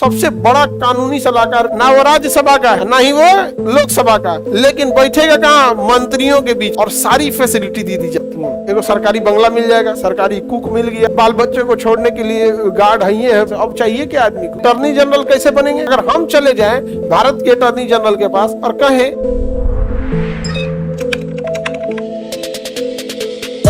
सबसे बड़ा कानूनी सलाहकार ना वो राज्यसभा का है ना ही वो लोकसभा का, लेकिन बैठेगा कहाँ? मंत्रियों के बीच, और सारी फैसिलिटी दी जाती है। देखो सरकारी बंगला मिल जाएगा, सरकारी कुक मिल गया, बाल बच्चे को छोड़ने के लिए गार्ड है। अब चाहिए क्या आदमी को? अटॉर्नी जनरल कैसे बनेंगे? अगर हम चले जाएं भारत के अटॉर्नी जनरल के पास और कहें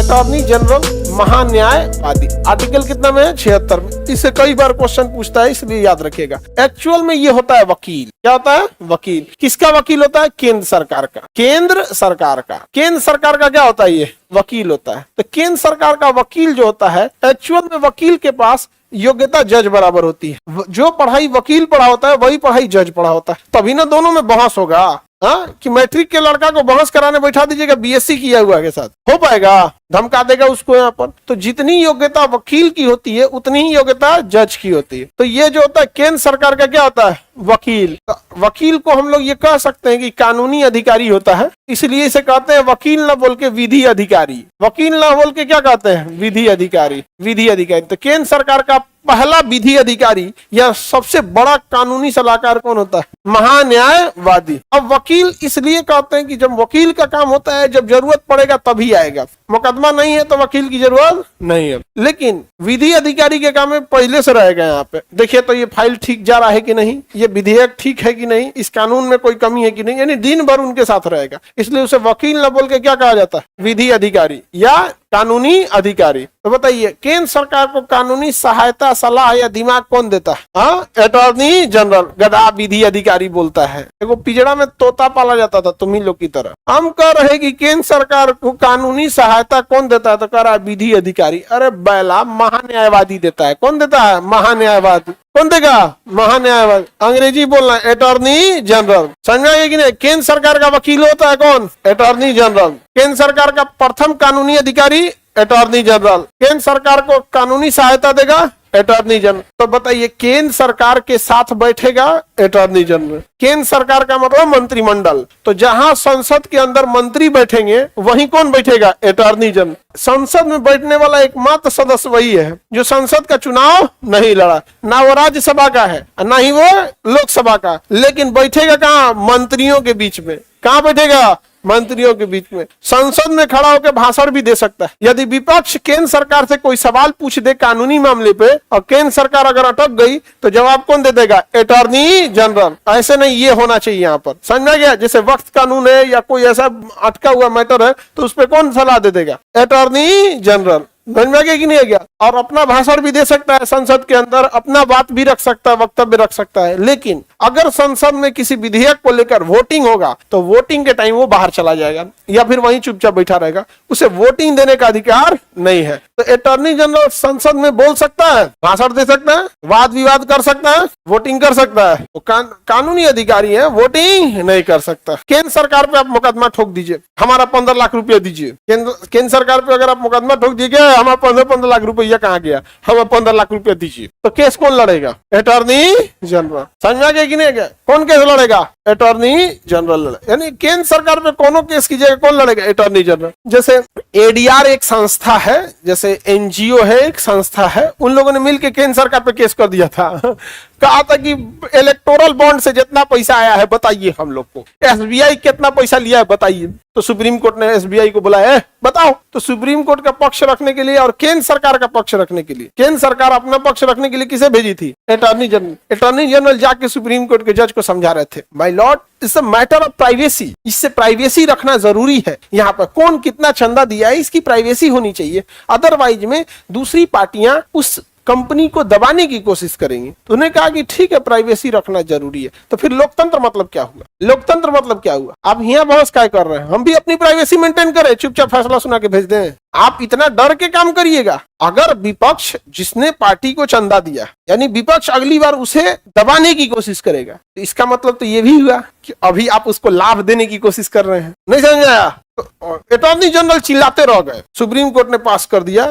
अटॉर्नी जनरल महान्यायवादी, आर्टिकल कितना में है? 76 में। इससे कई बार क्वेश्चन पूछता है, इसलिए याद रखिएगा। एक्चुअल में ये होता है वकील। क्या होता है? वकील। किसका वकील होता है? केंद्र सरकार का। केंद्र सरकार का। केंद्र सरकार का क्या होता है? ये वकील होता है। तो केंद्र सरकार का वकील जो होता है, एक्चुअल में वकील के पास योग्यता जज बराबर होती है। जो पढ़ाई वकील पढ़ा होता है वही पढ़ाई जज पढ़ा होता है, तभी ना दोनों में बहस होगा। कि मैट्रिक के लड़का को बहस कराने बैठा दीजिएगा बीएससी किया हुआ के साथ, हो पाएगा? धमका देगा उसको यहाँ पर। तो जितनी योग्यता वकील की होती है उतनी ही योग्यता जज की होती है। तो ये जो होता है केंद्र सरकार का क्या होता है? वकील। वकील को हम लोग ये कह सकते हैं कि कानूनी अधिकारी होता है, इसलिए इसे कहते हैं वकील न बोल के विधि अधिकारी। वकील न बोल के क्या कहते हैं? विधि अधिकारी। विधि अधिकारी। तो केंद्र सरकार का पहला विधि अधिकारी या सबसे बड़ा कानूनी सलाहकार कौन होता है? महान्यायवादी। अब वकील इसलिए कहते हैं कि जब वकील का काम होता है, जब जरूरत पड़ेगा तभी आएगा। मुकदमा नहीं है तो वकील की जरूरत नहीं है। लेकिन विधि अधिकारी के काम में पहले से रहेगा। यहाँ पे देखिए तो ये फाइल ठीक जा रहा है कि नहीं, ये विधेयक ठीक है कि नहीं, इस कानून में कोई कमी है कि नहीं, यानी दिन भर उनके साथ रहेगा। इसलिए उसे वकील न बोल के क्या कहा जाता है? विधि अधिकारी या कानूनी अधिकारी। तो बताइए केंद्र सरकार को कानूनी सहायता, सलाह या दिमाग कौन देता है? Attorney general. गधा विधि अधिकारी बोलता है। देखो पिजड़ा में तोता पाला जाता था तुम ही लोग की तरह। हम कह रहे कि केंद्र सरकार को कानूनी सहायता कौन देता है? तो कह रहा है विधि अधिकारी। अरे बैला, महान्यायवादी देता है। कौन देता है? महान्यायवादी। कौन देगा? महान्यायवादी। अंग्रेजी बोलना है अटॉर्नी जनरल। समझाइए कि नहीं? केंद्र सरकार का वकील होता है कौन? Attorney general. केंद्र सरकार का प्रथम कानूनी अधिकारी अटॉर्नी जनरल। केंद्र सरकार को कानूनी सहायता देगा अटॉर्नी जनरल। तो बताइए केंद्र सरकार के साथ बैठेगा अटॉर्नी जनरल। केंद्र सरकार का मतलब मंत्रिमंडल। तो जहां संसद के अंदर मंत्री बैठेंगे वहीं कौन बैठेगा? Attorney general. संसद में बैठने वाला एकमात्र सदस्य वही है जो संसद का चुनाव नहीं लड़ा, ना वो राज्यसभा का है ना ही वो लोकसभा का, लेकिन बैठेगा कहाँ? मंत्रियों के बीच में। कहाँ बैठेगा? मंत्रियों के बीच में। संसद में खड़ा होकर भाषण भी दे सकता है। यदि विपक्ष केंद्र सरकार से कोई सवाल पूछ दे कानूनी मामले पे और केंद्र सरकार अगर अटक गई तो जवाब कौन दे देगा? Attorney general. ऐसे नहीं, ये होना चाहिए यहाँ पर। समझ में गया? जैसे वक्त कानून है या कोई ऐसा अटका हुआ मैटर है तो उस पर कौन सलाह दे देगा? Attorney general. समझ में गया कि नहीं गया? और अपना भाषण भी दे सकता है संसद के अंदर, अपना बात भी रख सकता है, वक्तव्य रख सकता है। लेकिन अगर संसद में किसी विधेयक को लेकर वोटिंग होगा तो वोटिंग के टाइम वो बाहर चला जाएगा या फिर वहीं चुपचाप बैठा रहेगा। उसे वोटिंग देने का अधिकार नहीं है। तो अटॉर्नी जनरल संसद में बोल सकता है, भाषण दे सकता है, वाद विवाद कर सकता है, वोटिंग कर सकता है। वो कानूनी अधिकारी है, वोटिंग नहीं कर सकता। केंद्र सरकार पे आप मुकदमा ठोक दीजिए, हमारा 15 लाख रुपया दीजिए। केंद्र सरकार पे अगर आप मुकदमा ठोक दीजिए, हमारा 15 लाख रुपया कहाँ गया, हमें 15 लाख रुपया दीजिए, तो केस कौन लड़ेगा? Attorney general. समझ में गया कि नहीं गया? कौन केस लड़ेगा? Attorney general. यानी केंद्र सरकार पे कोनो केस की जगह कौन लड़ेगा? Attorney general. जैसे एडीआर एक संस्था है, जैसे एनजीओ है एक संस्था है, उन लोगों ने मिलकर केंद्र सरकार पे केस कर दिया था। कहा था कि इलेक्टोरल बॉन्ड से जितना पैसा आया है बताइए हम लोग को, एसबीआई कितना पैसा लिया है बताइए। तो सुप्रीम कोर्ट ने एसबीआई को बुलाया है, बताओ। तो सुप्रीम कोर्ट का पक्ष रखने के लिए और केंद्र सरकार का पक्ष रखने के लिए, केंद्र सरकार अपना पक्ष रखने के लिए किसे भेजी थी? Attorney general. अटॉर्नी जनरल जाके सुप्रीम कोर्ट के जज को समझा रहे थे, my Lord it's a matter of privacy, इससे प्राइवेसी रखना जरूरी है। यहाँ पर कौन कितना चंदा दिया है इसकी प्राइवेसी होनी चाहिए, अदरवाइज में दूसरी पार्टियां उस कंपनी को दबाने की कोशिश करेंगी। तो उन्हें कहा कि ठीक है प्राइवेसी रखना जरूरी है। तो फिर लोकतंत्र मतलब क्या हुआ? लोकतंत्र मतलब क्या हुआ? आप यहाँ बहस क्या कर रहे हैं? हम भी अपनी प्राइवेसी मेंटेन करें, चुपचाप फैसला सुना के भेज दें। आप इतना डर के काम करिएगा। अगर विपक्ष जिसने पार्टी को चंदा दिया, यानी विपक्ष अगली बार उसे दबाने की कोशिश करेगा, तो इसका मतलब तो ये भी हुआ कि अभी आप उसको लाभ देने की कोशिश कर रहे हैं। नहीं समझ आया? तो अटॉर्नी जनरल चिल्लाते रह गए। सुप्रीम कोर्ट ने पास कर दिया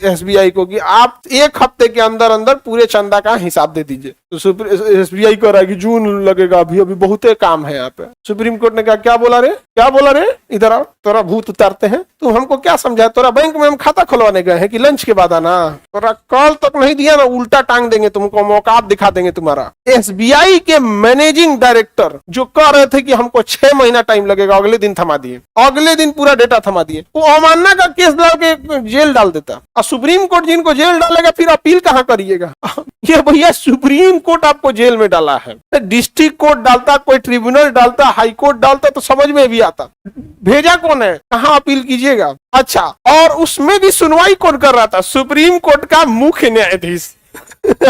एसबीआई को कि आप 1 हफ्ते के अंदर अंदर पूरे चंदा का हिसाब दे दीजिए। तो SBI कह रहा है कि जून लगेगा, अभी अभी बहुत काम है यहाँ पे। सुप्रीम कोर्ट ने कहा क्या बोला रे, इधर आओ, तोरा भूत उतारते हैं, तू हमको क्या समझा, तोरा बैंक में हम खाता खुलवाने गए हैं कि लंच के बाद आना, तोरा कॉल तक नहीं दिया ना, उल्टा टांग देंगे तुमको, मौकात दिखा देंगे तुम्हारा। SBI के मैनेजिंग डायरेक्टर जो कह रहे थे कि हमको 6 महीना टाइम लगेगा, अगले दिन थमा दिए, अगले दिन पूरा डेटा थमा दिए। वो अवमानना का केस डाल के जेल डाल देता। और सुप्रीम कोर्ट जिनको जेल डालेगा फिर अपील कहाँ करिएगा? ये भैया सुप्रीम कोर्ट आपको जेल में डाला है, डिस्ट्रिक्ट कोर्ट डालता, कोई ट्रिब्यूनल डालता, हाई कोर्ट डालता तो समझ में भी आता, भेजा कौन है, कहाँ अपील कीजिएगा? अच्छा, और उसमें भी सुनवाई कौन कर रहा था? सुप्रीम कोर्ट का मुख्य न्यायाधीश।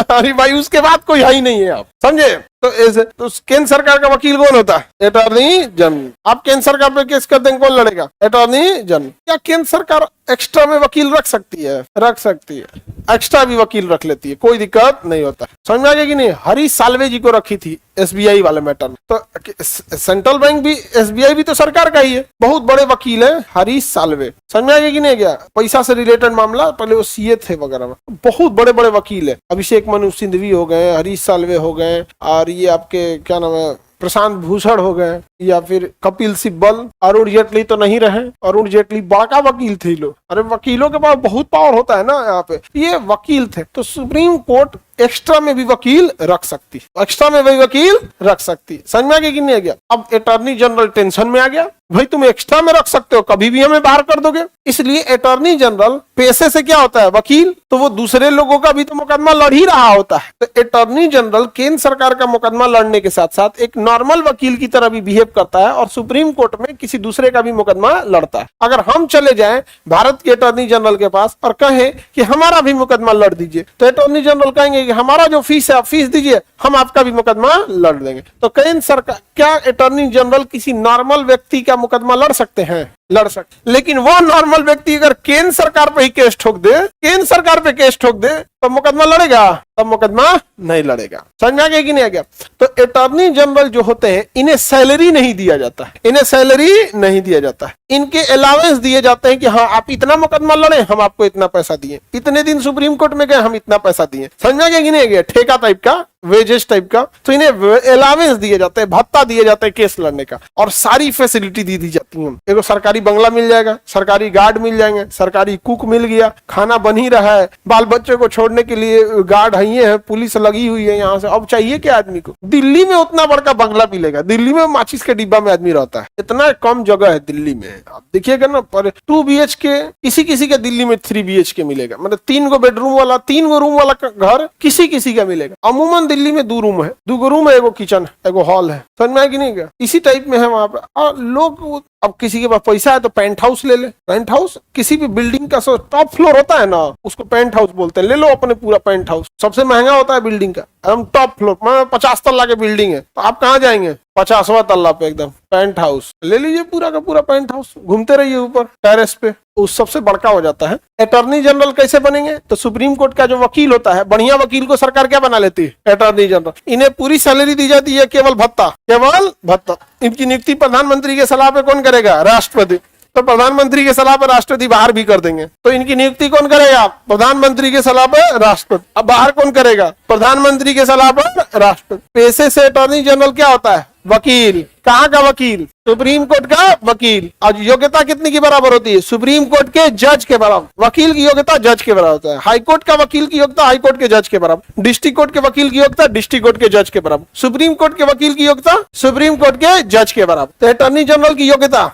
अरे भाई, उसके बाद कोई है ही नहीं है, आप समझे? तो केंद्र सरकार का वकील कौन होता है? Attorney general. आप केंद्र सरकार पे केस कर देंगे, कौन लड़ेगा? Attorney general. क्या केंद्र सरकार एक्स्ट्रा में वकील रख सकती है? रख सकती है, एक्स्ट्रा भी वकील रख लेती है, कोई दिक्कत नहीं होता। समझ में आ गया कि नहीं? हरीश साल्वे जी को रखी थी SBI वाले मैटर में। तो सेंट्रल बैंक भी, SBI भी तो सरकार का ही है, बहुत बड़े वकील है हरीश साल्वे। समझ में आ गया कि नहीं? गया पैसा से रिलेटेड मामला, पहले वो CA थे वगैरह में, बहुत बड़े बड़े वकील है। अभिषेक मनु सिंघवी हो गए, हरीश साल्वे हो गए, और ये आपके क्या नाम है, प्रशांत भूषण हो गए, या फिर कपिल सिब्बल। अरुण जेटली तो नहीं रहे, अरुण जेटली बड़ा वकील थे लोग। अरे वकीलों के पास बहुत पावर होता है ना यहाँ पे, ये वकील थे। तो सुप्रीम कोर्ट एक्स्ट्रा में भी वकील रख सकती, एक्स्ट्रा में भी वकील रख सकती। समझ में आ गया कि नहीं आ गया? अब अटॉर्नी जनरल टेंशन में आ गया, भाई तुम एक्स्ट्रा में रख सकते हो, कभी भी हमें बाहर कर दोगे। इसलिए अटॉर्नी जनरल पेशे से क्या होता है? वकील। तो वो दूसरे लोगों का भी तो मुकदमा लड़ ही रहा होता है। तो अटॉर्नी जनरल केंद्र सरकार का मुकदमा लड़ने के साथ साथ एक नॉर्मल वकील की तरह भी बिहेव करता है, और सुप्रीम कोर्ट में किसी दूसरे का भी मुकदमा लड़ता है। अगर हम चले जाएं भारत के अटॉर्नी जनरल के पास और कहें कि हमारा भी मुकदमा लड़ दीजिए, तो अटॉर्नी जनरल कहेंगे कि हमारा जो फीस है आप फीस दीजिए, हम आपका भी मुकदमा लड़ देंगे। तो केंद्र सरकार, क्या अटॉर्नी जनरल किसी नॉर्मल व्यक्ति का मुकदमा लड़ सकते हैं? लड़ सकते। लेकिन वो नॉर्मल व्यक्ति अगर केंद्र सरकार पे ही केस ठोक दे, केंद्र सरकार पे केस ठोक दे, तो मुकदमा लड़ेगा? तब मुकदमा नहीं लड़ेगा। समझ में आ गया कि नहीं आ गया? तो अटॉर्नी जनरल जो होते हैं, इन्हें सैलरी नहीं दिया जाता है, इन्हें सैलरी नहीं दिया जाता है, इनके अलावेंस दिए जाते हैं कि हाँ आप इतना मुकदमा लड़े, हम आपको इतना पैसा दिए, इतने दिन सुप्रीम कोर्ट में गए, हम इतना पैसा दिए। समझ में आ गया कि नहीं आ गया? ठेका टाइप का, वेजेस टाइप का। तो इन्हें अलावेंस दिए जाते हैं, भत्ता दिए जाते हैं केस लड़ने का, और सारी फैसिलिटी दी जाती है। एक सरकारी बंगला मिल जाएगा, सरकारी गार्ड मिल जाएंगे, सरकारी कुक मिल गया, खाना बन ही रहा है, बाल बच्चे को छोड़ने के लिए गार्ड है, पुलिस लगी हुई है यहाँ से। अब चाहिए क्या आदमी को? दिल्ली में उतना बड़का बंगला मिलेगा, दिल्ली में माचिस के डिब्बा में आदमी रहता है, इतना कम जगह है दिल्ली में। आप देखिएगा ना, पर 2 BHK, किसी किसी का दिल्ली में 3 BHK मिलेगा, मतलब 3 गो बेडरूम वाला, 3 गो रूम वाला घर किसी किसी का मिलेगा। अमूमन दिल्ली में 2 रूम है, 2 रूम है, एगो किचन है, एगो हॉल है। समझ में आया कि नहीं? इसी टाइप में है वहां पर। और लोग, अब किसी के पास पैसा है तो पेंट हाउस ले ले। पेंट हाउस किसी भी बिल्डिंग का टॉप फ्लोर होता है ना, उसको पेंट हाउस बोलते हैं। ले लो अपने पूरा पेंट हाउस, सबसे महंगा होता है बिल्डिंग का, हम टॉप फ्लोर, 50 तल्ला के बिल्डिंग है, तो आप कहाँ जाएंगे? 50वां तल्ला पे एकदम पेंट हाउस ले लीजिए, पूरा का पूरा पेंट हाउस, घूमते रहिए ऊपर टेरेस पे, उस सबसे बड़का हो जाता है। अटॉर्नी जनरल कैसे बनेंगे? तो सुप्रीम कोर्ट का जो वकील होता है, बढ़िया वकील को सरकार क्या बना लेती है? Attorney general. इन्हें पूरी सैलरी दी जाती है, केवल भत्ता, केवल भत्ता। इनकी नियुक्ति प्रधानमंत्री के सलाह पे कौन करेगा? राष्ट्रपति। तो प्रधानमंत्री के सलाह पर राष्ट्रपति बाहर भी कर देंगे, तो इनकी नियुक्ति कौन करेगा? प्रधानमंत्री के सलाह पर राष्ट्रपति। अब बाहर कौन करेगा? प्रधानमंत्री के सलाह पर राष्ट्रपति। पेशे से अटॉर्नी जनरल क्या होता है? वकील। कहाँ का वकील? सुप्रीम कोर्ट का वकील। और योग्यता कितनी की बराबर होती है? सुप्रीम कोर्ट के जज के बराबर। वकील की योग्यता जज के बराबर होता है। हाई कोर्ट का वकील की योग्यता हाई कोर्ट के जज के बराबर। डिस्ट्रिक्ट कोर्ट के वकील की योग्यता डिस्ट्रिक्ट कोर्ट के जज के बराबर। सुप्रीम कोर्ट के वकील की योग्यता सुप्रीम कोर्ट के जज के बराबर। तो अटॉर्नी जनरल की योग्यता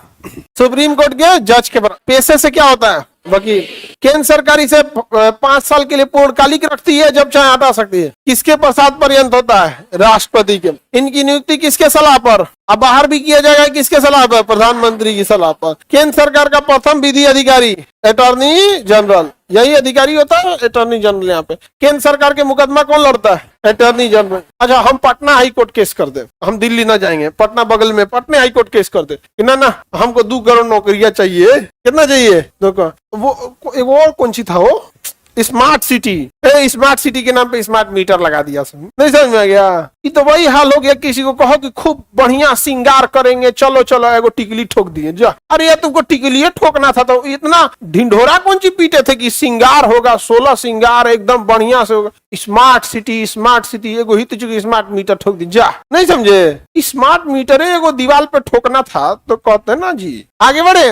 सुप्रीम कोर्ट के जज के बराबर। पेशे से क्या होता है? वकील। केंद्र सरकार इसे 5 साल के लिए पूर्णकालिक रखती है, जब चाहे हटा सकती है। किसके प्रसाद पर्यंत होता है? राष्ट्रपति के। इनकी नियुक्ति किसके सलाह पर? अब बाहर भी किया जाएगा, किसके सलाह पर? प्रधानमंत्री की सलाह पर। केंद्र सरकार का प्रथम विधि अधिकारी अटॉर्नी जनरल, यही अधिकारी होता है अटॉर्नी जनरल। यहाँ पे केंद्र सरकार के मुकदमा कौन लड़ता है? Attorney general. अच्छा, हम पटना हाई कोर्ट केस कर दे, हम दिल्ली ना जाएंगे, पटना बगल में, पटना हाई कोर्ट केस कर दे कि ना हमको 2 करोड़ नौकरियां चाहिए। कितना चाहिए? 2 करोड़। वो और कौन सी था वो? Smart city. स्मार्ट सिटी के नाम पे स्मार्ट मीटर लगा दिया। नहीं समझ में आ गया? ये तो वही हाल हो गया, किसी को कहो कि खूब बढ़िया श्रृंगार करेंगे, चलो चलो एगो टिकली ठोक दिए जा। अरे यार तुमको टिकली ठोकना था तो इतना ढिंढोरा कौन सी पीटे थे कि श्रृंगार होगा, 16 श्रृंगार एकदम बढ़िया से होगा। स्मार्ट सिटी एगो ही तो स्मार्ट मीटर ठोक दी जा। नहीं समझे, स्मार्ट मीटर है एगो दीवार पे ठोकना था तो कहते ना जी। आगे बढ़े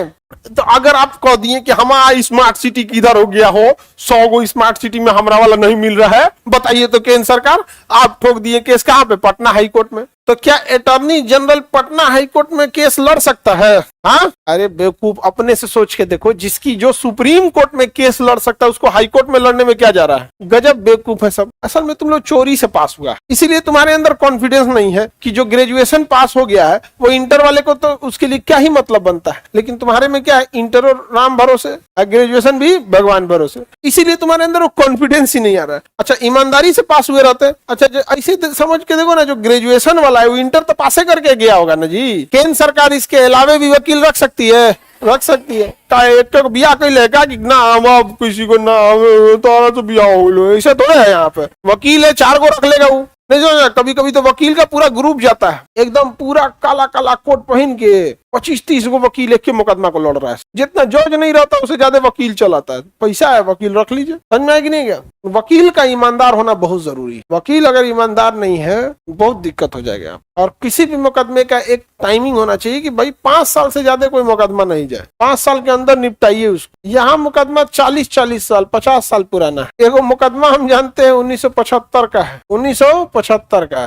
तो अगर आप कह दिए कि हमारा स्मार्ट सिटी किधर हो गया हो, 100 गो स्मार्ट सिटी में हमारा वाला नहीं मिल रहा है, बताइए तो केंद्र सरकार आप ठोक दिए केस कहां पे? पटना हाई कोर्ट में। तो क्या attorney general Patna high court में केस लड़ सकता है? हाँ, अरे बेवकूफ, अपने से सोच के देखो, जिसकी जो सुप्रीम कोर्ट में केस लड़ सकता है उसको हाई कोर्ट में लड़ने में क्या जा रहा है? गजब बेवकूफ है सब। असल में तुम लोग चोरी से पास हुआ, इसीलिए तुम्हारे अंदर कॉन्फिडेंस नहीं है कि जो ग्रेजुएशन पास हो गया है वो इंटर वाले को तो उसके लिए क्या ही मतलब बनता है, लेकिन तुम्हारे में क्या है, इंटर और राम भरोसे, ग्रेजुएशन भी भगवान भरोसे, इसीलिए तुम्हारे अंदर वो कॉन्फिडेंस ही नहीं आ रहा है। अच्छा, ईमानदारी से पास हुए रहते। अच्छा, ऐसे समझ के देखो ना, जो ग्रेजुएशन वाला है वो इंटर तो पासे करके गया होगा ना जी। केंद्र सरकार इसके अलावे भी वकील रख सकती है, रख सकती है। का एक तो बिया कोई लेगा कि ना अब किसी को ना तो बिया हो लो, ऐसे थोड़े है। यहाँ पे वकील है, 4 को रख लेगा वो, नहीं समझ। कभी कभी तो वकील का पूरा ग्रुप जाता है, एकदम पूरा काला काला कोट पहन के 25-30 को वकील एक के मुकदमा को लड़ रहा है। जितना जज नहीं रहता उससे ज्यादा वकील चलाता है। पैसा है, वकील रख लीजिए। समझ में आया कि नहीं गया? वकील का ईमानदार होना बहुत जरूरी है। वकील अगर ईमानदार नहीं है बहुत दिक्कत हो जाएगा। और किसी भी मुकदमे का एक टाइमिंग होना चाहिए कि भाई 5 साल से ज्यादा कोई मुकदमा नहीं जाए, 5 साल के अंदर निपटाइए उसको। यहाँ मुकदमा 40-40 साल 50 साल पुराना है। एगो मुकदमा हम जानते हैं 1975 का है, 1975 का है।